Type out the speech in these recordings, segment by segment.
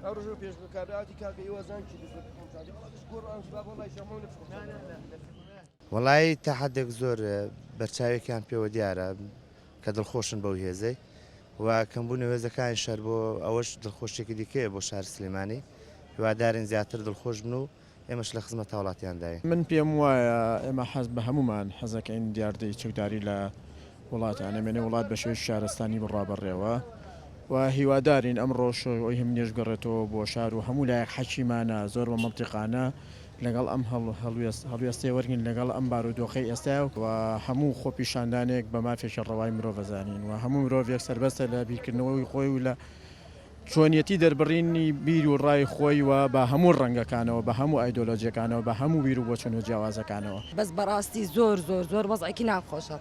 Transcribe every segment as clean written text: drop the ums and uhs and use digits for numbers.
أرجو بيش بكاراتي كاكي وزنشي والله تحدێک زۆر بەرچاوێکیان پێوە دیارە کە دڵخۆشن بەو هێزەی و کەمبوون هێزەکانی شەر بۆ ئەوەش دڵخۆشێکی دیکەیە بۆ شار سلێمانی هیوادارین زیاتر دڵخۆش بن و ئێمەش لە خزمەت هاوڵاتیاندایە. من پێم وایە ئێمە حەز بە هەمومان حەزەکەین دیاردەی چەکداری لە وڵاتیان ئەمێنێ وڵات بە شێوەی شارستانی بڕابڕێەوە و هیوادارین ئەمڕۆ شۆی هەم نێژگەڕێتەوە بۆ شار و هەموو لایەک حەچیمانە زۆر بە مەڵتیقانە لەگەڵ ئەم هەڵوێستی وەرگین لەگەڵ ئەم بارودۆخەی ئێستا و هەموو خۆپیشاندانێک بە مافێکی ڕەوای مرۆڤەزانین و هەموو مرۆڤێک سەربەستە لە بیرکردنەوەی خۆی و لە چۆنیەتی دەربڕینی بیر و ڕای خۆی و بە هەموو ڕەنگەکانەوە بە هەموو ئایدۆلۆجیەکانەوە بە هەموو بیر و بۆچون و جیاوازەکانەوە بەس بەڕاستی زۆر بەزێکی ناخۆشە.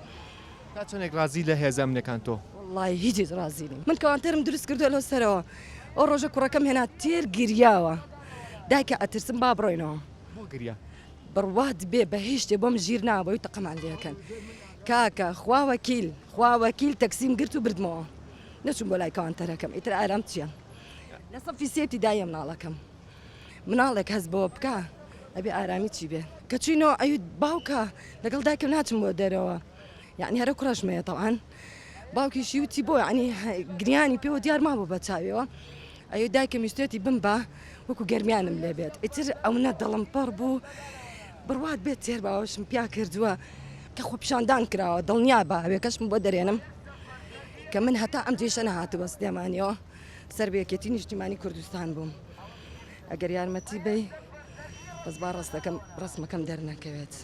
تا چۆنێک رازی لە هێزەمنەکان تۆ؟ وڵی هیچ رازی نیم. من کەوانتەرم دروست کردو لەو سەرەوە ئەو ڕۆژە کوڕەکەم هێنا تێر گریاوە دایکە ئەترسم با بڕۆینەوە بۆ گریا بڕوات بێ بە هیچ شتێ بۆم ژیر نابەوەی تەقەمان لێەکەن کاکە خواوەکیل تەکسیم گرت و بردمەوە نەچوون بۆ لای کەوانتەرەکەم ئیتر ئارام چییە لە سەفی سێتی دایە مناڵەکەم مناڵێک هەست بۆ بکە ئەبێ ئارامی چی بێ کە چوینەوە ئەوی باوکە لەگەڵ دایکم ناچم بۆ دەرەوە یعنی هەرە کوڕەشمەیە تەوان باوکیشی وتی بۆ ینی گریانی پێوە دیار مابوو بە چاویەوە ئەو دایکم ویستێتی بم بە وەکو گەرمیانم لێ بێت ئیتر ئەوە دڵم پڕ بوو بڕوات بێت تێر باوەشم پیا کردووە کە خۆپیشاندان کراوە دڵنیا بە هەوێکەشم بۆ دەرێنم کە من هەتا ئەم جێشە نەهاتووە سلێمانیەوە سەربەیەکێتی نیشتیمانی کوردستان بووم ئەگەر یارمەتی بێ بەس با ڕستمەکەم دەرنەکەوێت.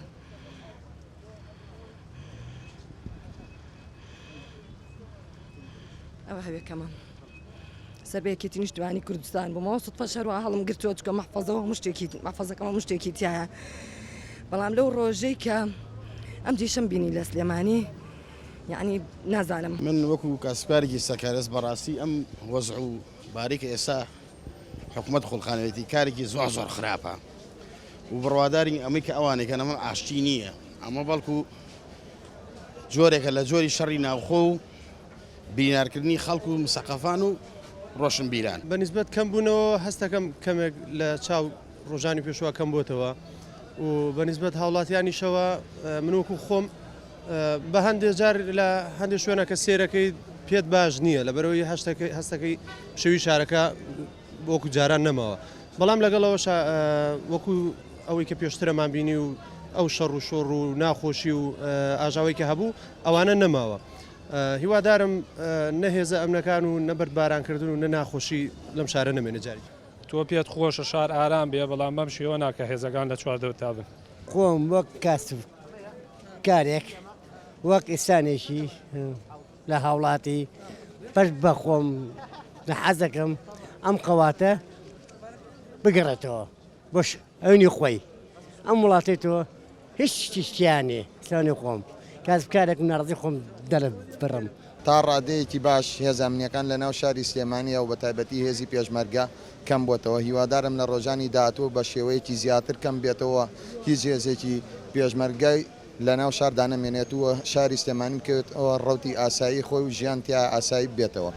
ئەوە هەوێکەمە سەربەیەکێتی نیشتیمانی کوردستان بوومەوە سوتفە شەروە هەڵم گرتووە چکە مەحفەزەکەمە شتێکی تایە بەڵام لەو ڕۆژەی کە ئەم جێشەم بینی لە سلێمانی یعنی نازانم من وەکو کاسپارێکی سەکارەس بەڕاستی ئەم وەزع و باریکە ئێستا حکوومەت خۆڵخانەوێتی کارێکی زۆر خراپە و بڕواداری ئەمەی کە ئەوانێکە ئەمە ئاشتی نییە ئەمە بەڵکو جۆرێکە لە جۆری شەڕی ناوخۆ و بینارکردنی خەڵکو و مسەقەفان و ڕۆشن بیران بەنسبەت کەم بوونەوە هەستەکەم کەمێک لە چاو ڕۆژانی پێشوە کەم بۆتەوە و بەنسبەت هاوڵاتیانیشەوە من وەکو خۆم بە هەندێک جار لە هەندێک شوێنە کە سێرەکەی پێت باش نییە لەبەرەوەی هەستەکەی شەوی شارەکە وەکو جاران نەماوە بەڵام لەگەڵەوە وەکو ئەوەی کە پێشترەمان بینی و ئەو شەڕ و شۆڕ و ناخۆشی و ئاژاوی کە هەبوو ئەوانە نەماوە هیوادارم نەهێزە ئەمنەکان و نەبەر بارانکردن و نەناخۆشی لەم شارە نەمێنە جاری تۆ پێت خۆشە شار ئارام بێ بەڵام بەم شێوە ناکە هێزەکان لە چواردەوە تا بن خۆم وەک کاسب کارێک وەک ئێستانێکی لە هاوڵاتی بەش بە خۆم لە حەزەکەم ئەم قەواتە بگەڕێتەوە بۆش ئەوینی خۆی ئەم وڵاتێتەوە هیچ شتیانێ سانی خۆم کاسبکارێک ناڕزی خۆم دەرە بڕم تا ڕادەیەکی باش هێز ئەمنیەکان لە ناو شاری سلێمانیە و بە تایبەتی هێزی پێشمەرگە کەم بۆتەوە هیوادارم لە ڕۆژانی داهاتوو بە شێوەیەکی زیاتر کەم بێتەوە هیچ هێزێکی پێشمەرگای لە ناو شاردا نەمێنێتەوە شاری سلێمانی بکەوێتەوە ڕەوتی ئاسایی خۆی و ژیان تیا ئاسایی بێتەوە.